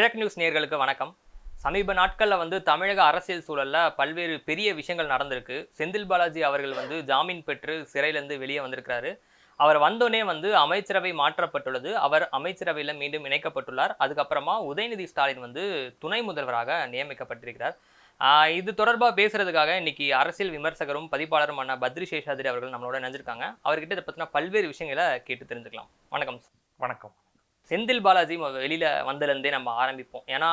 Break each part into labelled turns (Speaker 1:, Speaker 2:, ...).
Speaker 1: மிரட் news நேயர்களுக்கு வணக்கம். சமீப நாட்கள்ல தமிழக அரசியல் சூழல்ல பல்வேறு பெரிய விஷயங்கள் நடந்திருக்கு. செந்தில் பாலாஜி அவர்கள் ஜாமீன் பெற்று சிறையிலிருந்து வெளியே வந்திருக்கிறாரு. அவர் வந்தோனே அமைச்சரவை மாற்றப்பட்டுள்ளது. அவர் அமைச்சரவையில மீண்டும் இணைக்கப்பட்டுள்ளார். அதுக்கப்புறமா உதயநிதி ஸ்டாலின் துணை முதல்வராக நியமிக்கப்பட்டிருக்கிறார். இது தொடர்பா பேசுறதுக்காக இன்னைக்கு அரசியல் விமர்சகரும் பதிப்பாளருமான பத்ரி சேஷாத்ரி அவர்கள் நம்மளோட இணைஞ்சிருக்காங்க. அவர்கிட்ட இதை பத்தின பல்வேறு விஷயங்களை கேட்டு தெரிஞ்சுக்கலாம். வணக்கம்.
Speaker 2: வணக்கம்.
Speaker 1: செந்தில் பாலாஜி வெளியில வந்ததுலேருந்தே நம்ம ஆரம்பிப்போம். ஏன்னா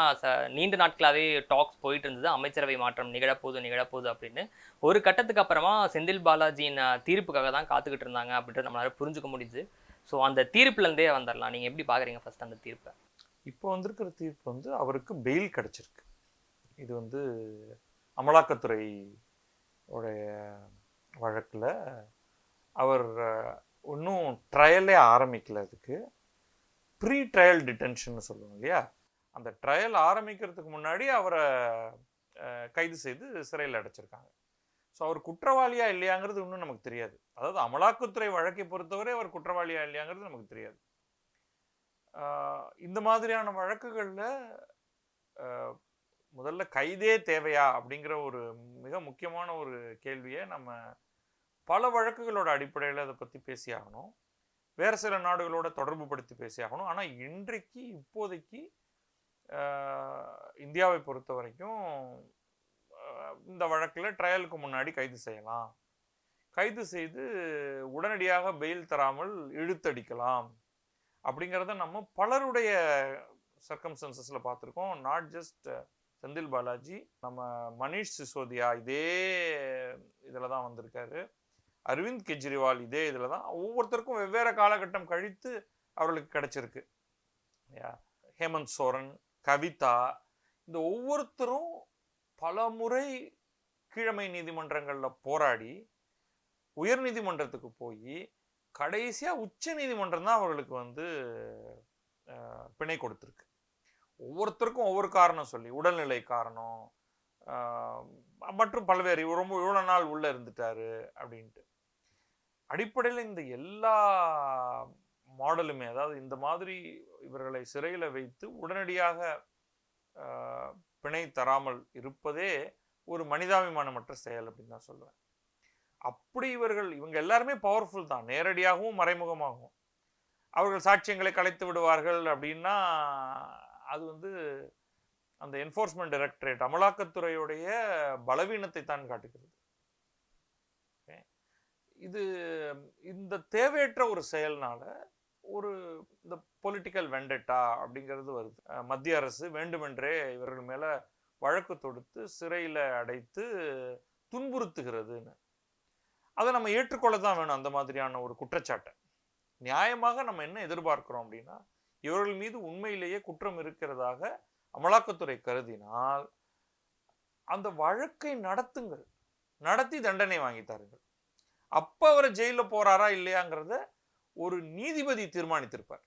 Speaker 1: நீண்ட நாட்களாகவே டாக்ஸ் போயிட்டு இருந்தது, அமைச்சரவை மாற்றம் நிகழப்போகுது அப்படின்னு. ஒரு கட்டத்துக்கு அப்புறமா செந்தில் பாலாஜியின் தீர்ப்புக்காக தான் காத்துக்கிட்டு இருந்தாங்க அப்படின்றது நம்மளால புரிஞ்சுக்க முடியுது. ஸோ அந்த தீர்ப்புலேருந்தே வந்துடலாம். நீங்கள் எப்படி பார்க்குறீங்க ஃபர்ஸ்ட் அந்த தீர்ப்பை?
Speaker 2: இப்போ வந்திருக்கிற தீர்ப்பு அவருக்கு பெயில் கிடைச்சிருக்கு. இது அமலாக்கத்துறை உடைய வழக்கில் அவர் இன்னும் ட்ரையலே ஆரம்பிக்கல. அதுக்கு ப்ரீ ட்ரையல் டிடென்ஷன் சொல்லுவோம் இல்லையா, அந்த ட்ரையல் ஆரம்பிக்கிறதுக்கு முன்னாடி அவரை கைது செய்து சிறையில் அடைச்சிருக்காங்க. ஸோ அவர் குற்றவாளியா இல்லையாங்கிறது இன்னும் நமக்கு தெரியாது. அதாவது அமலாக்கத்துறை வழக்கை பொறுத்தவரை அவர் குற்றவாளியா இல்லையாங்கிறது நமக்கு தெரியாது. இந்த மாதிரியான வழக்குகளில் முதல்ல கைதே தேவையா அப்படிங்கிற ஒரு மிக முக்கியமான ஒரு கேள்வியை நம்ம பல வழக்குகளோட அடிப்படையில் அதை பற்றி பேசியாகணும். வேறு சில நாடுகளோட தொடர்பு படுத்தி பேசியாகணும். ஆனால் இப்போதைக்கு இந்தியாவை பொறுத்த வரைக்கும் இந்த வழக்கில் ட்ரையலுக்கு முன்னாடி கைது செய்யலாம், கைது செய்து உடனடியாக பெயில் தராமல் இழுத்தடிக்கலாம் அப்படிங்கிறத நம்ம பலருடைய சர்க்கம்ஸ்டன்சஸில் பார்த்துருக்கோம். நாட் ஜஸ்ட் செந்தில் பாலாஜி, நம்ம மனிஷ் சிசோதியா இதே இதில் தான் வந்திருக்காரு. அரவிந்த் கெஜ்ரிவால் இதே இதில் தான். ஒவ்வொருத்தருக்கும் வெவ்வேறு காலகட்டம் கழித்து அவர்களுக்கு கிடைச்சிருக்கு. ஹேமந்த் சோரன், கவிதா, இந்த ஒவ்வொருத்தரும் பல முறை கீழமை நீதிமன்றங்களில் போராடி உயர் நீதிமன்றத்துக்கு போய் கடைசியாக உச்ச நீதிமன்றம் தான் அவர்களுக்கு பிணை கொடுத்துருக்கு. ஒவ்வொருத்தருக்கும் ஒவ்வொரு காரணம் சொல்லி, உடல்நிலை காரணம் மற்றும் பல்வேறு, ரொம்ப இவ்வளோ நாள் உள்ளே இருந்துட்டாரு அப்படின்ட்டு. அடிப்படையில் இந்த எல்லா மாடலுமே, அதாவது இந்த மாதிரி இவர்களை சிறையில் வைத்து உடனடியாக பிணை தராமல் இருப்பதே ஒரு மனிதாபிமானமற்ற செயல் அப்படின்னு தான் சொல்லுவேன். அப்படி இவங்க எல்லாருமே பவர்ஃபுல் தான், நேரடியாகவும் மறைமுகமாகவும். அவர்கள் சாட்சியங்களை கலைத்து விடுவார்கள் அப்படின்னா அது அந்த என்ஃபோர்ஸ்மெண்ட் டைரக்டரேட், அமலாக்கத்துறையுடைய பலவீனத்தை தான் காட்டுகிறது. இந்த தேவையற்ற ஒரு செயல்னால இந்த பொலிட்டிக்கல் வெண்டட்டா அப்படிங்கிறது வருது. மத்திய அரசு வேண்டுமென்றே இவர்கள் மேல வழக்கு தொடுத்து சிறையில் அடைத்து துன்புறுத்துகிறதுன்னு. அதை நம்ம ஏற்றுக்கொள்ள தான் வேணும். அந்த மாதிரியான ஒரு குற்றச்சாட்டை நியாயமாக நம்ம என்ன எதிர்பார்க்கிறோம் அப்படின்னா, இவர்கள் மீது உண்மையிலேயே குற்றம் இருக்கிறதாக அமலாக்கத்துறை கருதினால் அந்த வழக்கை நடத்துங்கள், நடத்தி தண்டனை வாங்கி தாருங்கள். அப்ப அவர் ஜெயில போறாரா இல்லையாங்கிறத ஒரு நீதிபதி தீர்மானித்திருப்பார்.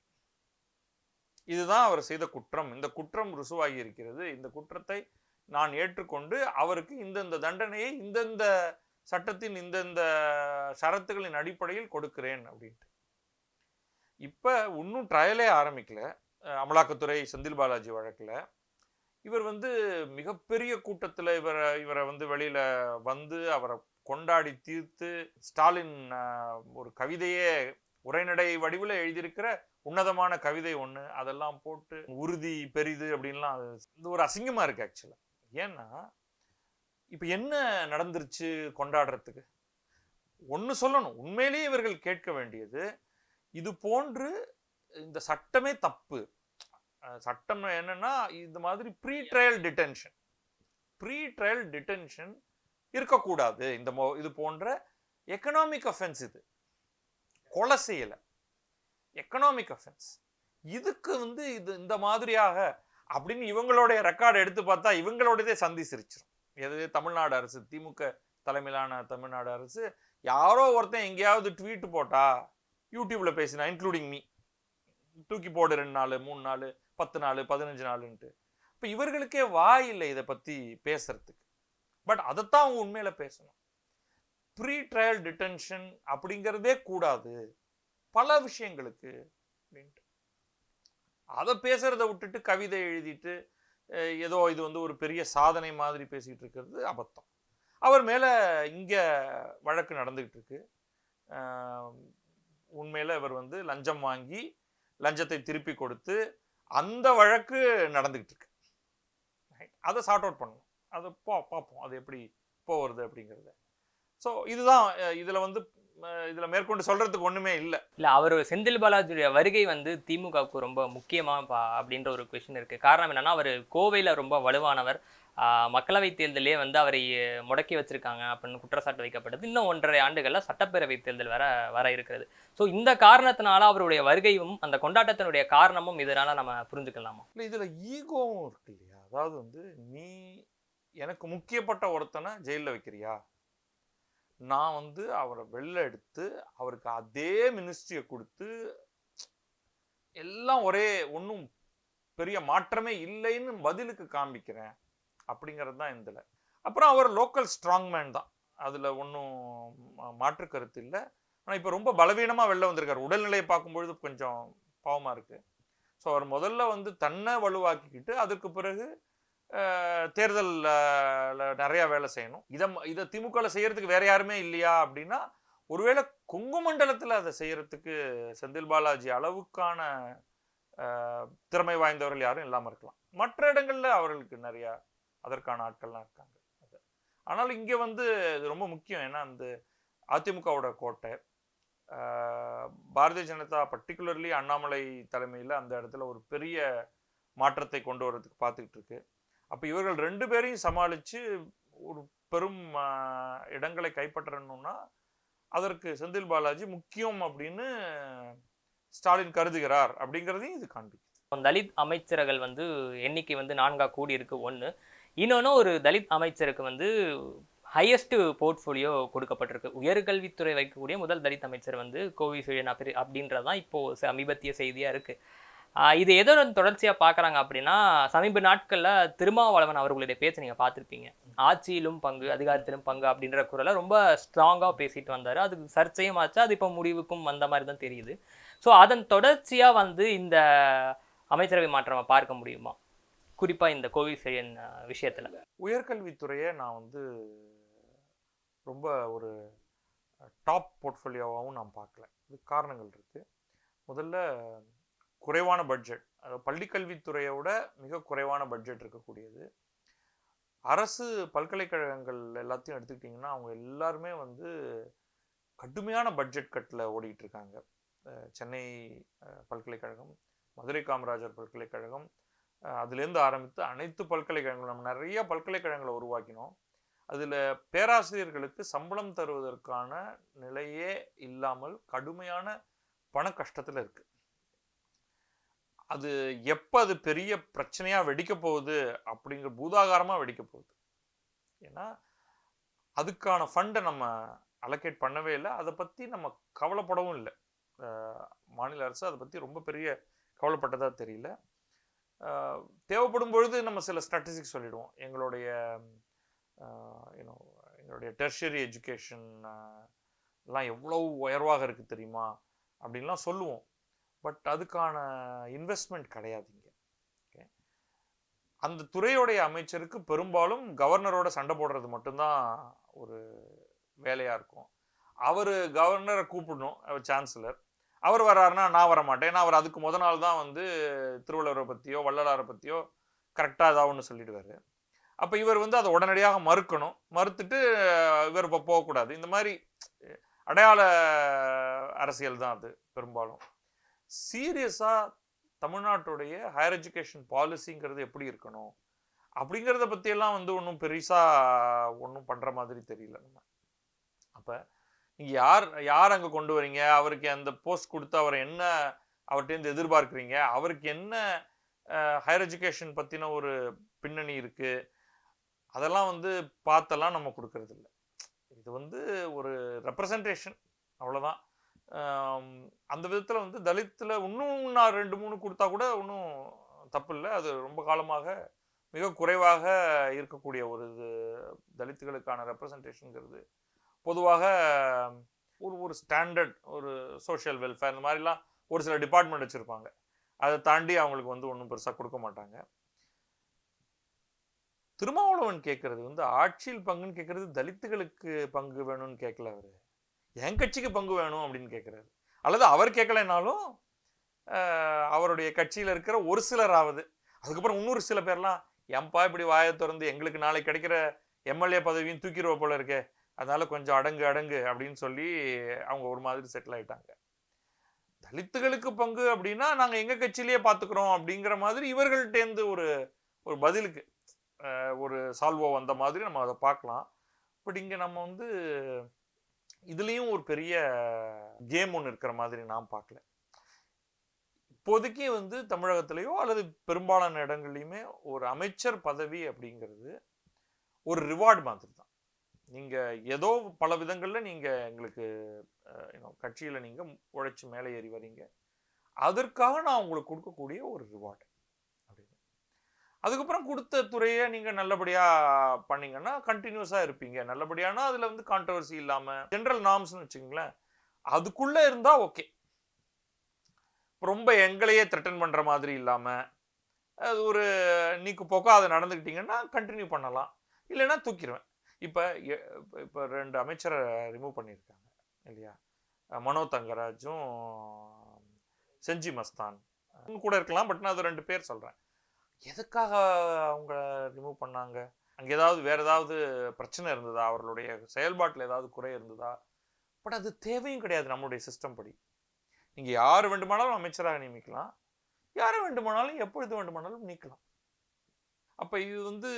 Speaker 2: இதுதான் அவர் செய்த குற்றம், இந்த குற்றம் ருசுவாகி இருக்கிறது, இந்த குற்றத்தை நான் ஏற்றுக்கொண்டு அவருக்கு இந்த தண்டனையை இந்தந்த சட்டத்தின் இந்தந்த ஷரத்துகளின் அடிப்படையில் கொடுக்கிறேன் அப்படின்ட்டு. இப்ப இன்னும் ட்ரையலே ஆரம்பிக்கல அமலாக்கத்துறை செந்தில் பாலாஜி வழக்குல. இவர் மிகப்பெரிய கூட்டத்தில் இவரை வெளியில அவரை கொண்டாடி தீர்த்து, ஸ்டாலின் ஒரு கவிதையே உரைநடை வடிவில் எழுதியிருக்கிற உன்னதமான கவிதை ஒன்று, அதெல்லாம் போட்டு உறுதி பெரிது அப்படின்லாம் இது ஒரு அசிங்கமா இருக்கு ஆக்சுவலா. ஏன்னா இப்ப என்ன நடந்துருச்சு கொண்டாடுறதுக்கு? ஒன்று சொல்லணும், உண்மையிலேயே இவர்கள் கேட்க வேண்டியது, இது போன்று இந்த சட்டமே தப்பு. சட்டம் என்னன்னா, இந்த மாதிரி ப்ரீ ட்ரையல் டிடென்ஷன் இருக்கக்கூடாது. இது போன்ற எக்கனாமிக் அஃபென்ஸ், இது கொலை செய்யல, எக்கனாமிக் அஃபென்ஸ். இதுக்கு இது இந்த மாதிரியாக அப்படின்னு இவங்களுடைய ரெக்கார்டு எடுத்து பார்த்தா இவங்களோடதே சந்தி சிரிச்சிடும். எது தமிழ்நாடு அரசு, திமுக தலைமையிலான தமிழ்நாடு அரசு, யாரோ ஒருத்தன் எங்கேயாவது ட்வீட் போட்டா, யூடியூப்ல பேசினா, இன்க்ளூடிங் மீ, தூக்கி போடு 2 நாள் 3 நாள் 10 நாள் 15 நாளுன்ட்டு. இப்போ இவர்களுக்கே வாய் இல்லை இதை பத்தி பேசுறதுக்கு. பட் அதைத்தான் அவங்க உண்மையில பேசணும். ப்ரீ ட்ரையல் டிடென்ஷன் அப்படிங்கிறதே கூடாது பல விஷயங்களுக்கு அப்படின்ட்டு. அதை பேசுறத விட்டுட்டு கவிதை எழுதிட்டு ஏதோ இது வந்து ஒரு பெரிய சாதனை மாதிரி பேசிக்கிட்டு இருக்கிறது அபத்தம். அவர் மேலே இங்கே வழக்கு நடந்துக்கிட்டு இருக்கு. உண்மையில் இவர் வந்து லஞ்சம் வாங்கி லஞ்சத்தை திருப்பி கொடுத்து அந்த வழக்கு நடந்துக்கிட்டு இருக்கு. அதை சார்ட் அவுட் பண்ணணும். அதை பார்ப்போம் அது எப்படி போகிறது அப்படிங்கிறத. ஸோ இதுதான் இதில் வந்து இதில் மேற்கொண்டு சொல்கிறதுக்கு ஒன்றுமே இல்லை.
Speaker 1: அவர் செந்தில் பாலாஜியுடைய வருகை வந்து திமுகவுக்கு ரொம்ப முக்கியமாக அப்படின்ற ஒரு கொஷின் இருக்குது. காரணம் என்னென்னா, அவர் கோவையில் ரொம்ப வலுவானவர். மக்களவை தேர்தலே வந்து அவரை முடக்கி வச்சிருக்காங்க அப்படின்னு குற்றச்சாட்டு வைக்கப்பட்டது. இன்னும் 1.5 ஆண்டுகளில் சட்டப்பேரவை தேர்தல் வர இருக்கிறது. ஸோ இந்த காரணத்தினால அவருடைய வருகையும் அந்த கொண்டாட்டத்தினுடைய காரணமும் இதனால் நம்ம புரிஞ்சுக்கலாமா?
Speaker 2: இல்லை, இதில் ஈகோவும் இருக்கு இல்லையா? அதாவது வந்து நீ எனக்கு முக்கியப்பட்ட ஒருத்தனை ஜெயிலில் வைக்கிறியா, நான் வந்து அவரை வெளில எடுத்து அவருக்கு அதே மினிஸ்ட்ரியை கொடுத்து எல்லாம் ஒரே ஒன்றும் பெரிய மாற்றமே இல்லைன்னு பதிலுக்கு காண்பிக்கிறேன் அப்படிங்கிறது தான் இதில். அப்புறம் அவர் லோக்கல் ஸ்ட்ராங்மேன் தான், அதில் ஒன்றும் மாற்று கருத்து இல்லை. ஆனால் இப்போ ரொம்ப பலவீனமாக வெளில வந்திருக்காரு. உடல்நிலையை பார்க்கும்பொழுது கொஞ்சம் பாவமாக இருக்குது. ஸோ அவர் முதல்ல வந்து தன்னை வலுவாக்கிக்கிட்டு அதுக்கு பிறகு தேர்தலில் நிறையா வேலை செய்யணும். இதை திமுகவில் செய்யறதுக்கு வேற யாருமே இல்லையா அப்படின்னா, ஒருவேளை கொங்கு மண்டலத்தில் அதை செய்யறதுக்கு செந்தில் பாலாஜி அளவுக்கான திறமை வாய்ந்தவர்கள் யாரும் இல்லாமல் இருக்கலாம். மற்ற இடங்கள்ல அவர்களுக்கு நிறையா அதற்கான ஆட்கள்லாம் இருக்காங்க. ஆனால் இங்கே வந்து இது ரொம்ப முக்கியம். ஏன்னா அந்த அதிமுகவோட கோட்டை, பாரதிய ஜனதா பர்டிகுலர்லி அண்ணாமலை தலைமையில் அந்த இடத்துல ஒரு பெரிய மாற்றத்தை கொண்டு வரதுக்கு பார்த்துக்கிட்டு இருக்கு. அப்போ இவர்கள் 2 பேரையும் சமாளித்து ஒரு பெரும் இடங்களை கைப்பற்றணும்னா அதற்கு செந்தில் பாலாஜி முக்கியம் அப்படின்னு ஸ்டாலின் கருதுகிறார் அப்படிங்கிறதையும் இது காண்பிக்குது.
Speaker 1: தலித் அமைச்சர்கள் வந்து எண்ணிக்கை வந்து 4 கூடி இருக்கு. ஒன்று. இன்னொன்று, ஒரு தலித் அமைச்சருக்கு வந்து ஹையஸ்ட் போர்ட்ஃபோலியோ கொடுக்கப்பட்டிருக்கு. உயர்கல்வித்துறை வைக்கக்கூடிய முதல் தலித் அமைச்சர் வந்து கோவி செழியன் அப்படின்றதான் இப்போது சமீபத்திய செய்தியாக இருக்குது. இது எதோ தொடர்ச்சியாக பார்க்குறாங்க அப்படின்னா, சமீப நாட்களில் திருமாவளவன் அவர்களுடைய பேச்சை நீங்கள் பார்த்துருப்பீங்க. ஆட்சியிலும் பங்கு, அதிகாரத்திலும் பங்கு அப்படின்ற குரலை ரொம்ப ஸ்ட்ராங்காக பேசிட்டு வந்தார். அதுக்கு சர்ச்சையும் ஆச்சு. அது இப்போ முடிவுக்கும் வந்த மாதிரி தான் தெரியுது. ஸோ அதன் தொடர்ச்சியாக வந்து இந்த அமைச்சரவை மாற்றம் பார்க்க முடியுமா, குறிப்பாக இந்த கோவி செழியன் விஷயத்தில்?
Speaker 2: உயர்கல்வித்துறையை நான் வந்து ரொம்ப ஒரு டாப் போர்ட்ஃபோலியோவாகவும் நான் பார்க்கல. இது காரணங்கள் இருக்குது. முதல்ல குறைவான பட்ஜெட், அதாவது பள்ளிக்கல்வித்துறையோட மிக குறைவான பட்ஜெட் இருக்கக்கூடியது. அரசு பல்கலைக்கழகங்கள் எல்லாத்தையும் எடுத்துக்கிட்டிங்கன்னா அவங்க எல்லாருமே வந்து கடுமையான பட்ஜெட் கட்டில் ஓடிக்கிட்டு இருக்காங்க. சென்னை பல்கலைக்கழகம், மதுரை காமராஜர் பல்கலைக்கழகம், அதுலேருந்து ஆரம்பித்து அனைத்து பல்கலைக்கழகங்களும் நம்ம நிறைய பல்கலைக்கழகங்களை உருவாக்கினோம். அதில் பேராசிரியர்களுக்கு சம்பளம் தருவதற்கான நிலையே இல்லாமல் கடுமையான பண கஷ்டத்தில் இருக்குது. அது எப்போ அது பெரிய பிரச்சனையாக வெடிக்க போகுது அப்படிங்கிற பூதாகாரமாக வெடிக்க போகுது. ஏன்னா அதுக்கான ஃபண்டை நம்ம அலோகேட் பண்ணவே இல்லை. அதை பற்றி நம்ம கவலைப்படவும் இல்லை. மாநில அரசு அதை பற்றி ரொம்ப பெரிய கவலைப்பட்டதாக தெரியல. தேவைப்படும் பொழுது நம்ம சில ஸ்டாட்டிஸ்டிக்ஸ் சொல்லிடுவோம். எங்களுடைய டெர்ஷரி எஜுகேஷன் எல்லாம் எவ்வளோ உயர்வாக இருக்குது தெரியுமா அப்படின்லாம் சொல்லுவோம். பட் அதுக்கான இன்வெஸ்ட்மெண்ட் கிடையாது இங்கே. ஓகே, அந்த துறையோடைய அமைச்சருக்கு பெரும்பாலும் கவர்னரோட சண்டை போடுறது மட்டும்தான் ஒரு வேலையாக இருக்கும். அவர் கவர்னரை கூப்பிடணும், அவர் சான்சலர். அவர் வர்றாருன்னா நான் வர மாட்டேன். ஏன்னா அவர் அதுக்கு முத நாள் தான் வந்து திருவள்ளுவரை பற்றியோ வள்ளலாரை பற்றியோ கரெக்டாக ஏதாவது ஒன்று சொல்லிடுவார். அப்போ இவர் வந்து அதை உடனடியாக மறுக்கணும். மறுத்துட்டு இவர் இப்போ போகக்கூடாது. இந்த மாதிரி அடையாள அரசியல் தான் அது பெரும்பாலும். சீரியஸாக தமிழ்நாட்டுடைய ஹையர் எஜுகேஷன் பாலிசிங்கிறது எப்படி இருக்கணும் அப்படிங்கிறத பற்றியெல்லாம் வந்து ஒன்றும் பெருசாக ஒன்றும் பண்ணுற மாதிரி தெரியல நம்ம. அப்போ நீங்கள் யார் அங்கே கொண்டு வரீங்க, அவருக்கு அந்த போஸ்ட் கொடுத்து அவரை என்ன அவர்கிட்டேருந்து எதிர்பார்க்குறீங்க, அவருக்கு என்ன ஹையர் எஜுகேஷன் பற்றின ஒரு பின்னணி இருக்குது, அதெல்லாம் வந்து பார்த்தெல்லாம் நம்ம கொடுக்கறது இல்லை. இது வந்து ஒரு ரெப்ரசன்டேஷன், அவ்வளோதான். அந்த விதத்தில் வந்து தலித்தில் இன்னும் நான் 2-3 கொடுத்தா கூட ஒன்றும் தப்பு இல்லை. அது ரொம்ப காலமாக மிக குறைவாக இருக்கக்கூடிய ஒரு இது. தலித்துகளுக்கான ரெப்ரசன்டேஷனுங்கிறது பொதுவாக ஒரு ஸ்டாண்டர்ட் ஒரு சோஷியல் வெல்ஃபேர் இந்த மாதிரிலாம் ஒரு சில டிபார்ட்மெண்ட் வச்சுருப்பாங்க. அதை தாண்டி அவங்களுக்கு வந்து ஒன்றும் பெருசாக கொடுக்க மாட்டாங்க. திருமாவளவன் கேட்கறது வந்து ஆட்சியில் பங்குன்னு கேட்கறது தலித்துகளுக்கு பங்கு வேணும்னு கேட்கல. அவரு என் கட்சிக்கு பங்கு வேணும் அப்படின்னு கேட்கிறாரு. அல்லது அவர் கேட்கலைனாலும் அவருடைய கட்சியில் இருக்கிற ஒரு சிலராவது, அதுக்கப்புறம் இன்னொரு சில பேர்லாம் எம்பா இப்படி வாயை திறந்து எங்களுக்கு நாளைக்கு கிடைக்கிற எம்எல்ஏ பதவியும் தூக்கிடுவ போல இருக்கே, அதனால கொஞ்சம் அடங்கு அடங்கு அப்படின்னு சொல்லி அவங்க ஒரு மாதிரி செட்டில் ஆயிட்டாங்க. தலித்துகளுக்கு பங்கு அப்படின்னா நாங்க எங்க கட்சியிலேயே பார்த்துக்கிறோம் அப்படிங்கிற மாதிரி இவர்கள்ட்டேருந்து ஒரு ஒரு பதிலுக்கு ஒரு சால்வோ வந்த மாதிரி நம்ம அதை பார்க்கலாம். பட் இங்க நம்ம வந்து இதுலயும் ஒரு பெரிய கேம் ஒன்று இருக்கிற மாதிரி நான் பார்க்கல. இப்போதைக்கு வந்து தமிழகத்திலேயோ அல்லது பெரும்பாலான இடங்கள்லையுமே ஒரு அமைச்சர் பதவி அப்படிங்கிறது ஒரு ரிவார்டு மாதிரி தான். நீங்க ஏதோ பல விதங்கள்ல நீங்க எங்களுக்கு கட்சியில நீங்க உழைச்சு மேலே ஏறி வரீங்க, அதற்காக நான் உங்களுக்கு கொடுக்கக்கூடிய ஒரு ரிவார்டு அப்படின்னு. அதுக்கப்புறம் கொடுத்த துறையை நீங்க நல்லபடியா பண்ணீங்கன்னா கண்டினியூஸா இருப்பீங்க. நல்லபடியானா அதுல வந்து கான்ட்ரவர்சி இல்லாம ஜெனரல் நார்ம்ஸ்னு வச்சுக்கோங்களேன், அதுக்குள்ள இருந்தா ஓகே. ரொம்ப எங்களையே த்ரெட்டன் பண்ற மாதிரி இல்லாம அது ஒரு நீக்கு போக்கா அதை நடந்துக்கிட்டீங்கன்னா கண்டினியூ பண்ணலாம், இல்லைன்னா தூக்கிடுவேன். இப்போ 2 அமைச்சரை ரிமூவ் பண்ணியிருக்காங்க இல்லையா, மனோ தங்கராஜும் செஞ்சி மஸ்தான் கூட இருக்கலாம். பட் நான் அது 2 பேர் சொல்றேன். எதுக்காக அவங்க ரிமூவ் பண்ணாங்க? அங்கே ஏதாவது வேற ஏதாவது பிரச்சனை இருந்ததா? அவர்களுடைய செயல்பாட்டில் ஏதாவது குறை இருந்ததா? பட் அது தேவையும் கிடையாது. நம்மளுடைய சிஸ்டம் படி நீங்க யார் வேண்டுமானாலும் அமைச்சராக நியமிக்கலாம், யாரை வேண்டுமானாலும் எப்பொழுது வேண்டுமானாலும் நீக்கலாம். அப்ப இது வந்து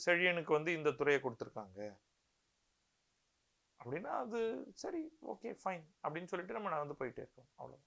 Speaker 2: செழியனுக்கு வந்து இந்த துறையை கொடுத்துருக்காங்க அப்படின்னா அது சரி, ஓகே ஃபைன் அப்படின்னு சொல்லிட்டு நம்ம வந்து போயிட்டே இருக்கோம். அவ்வளோ.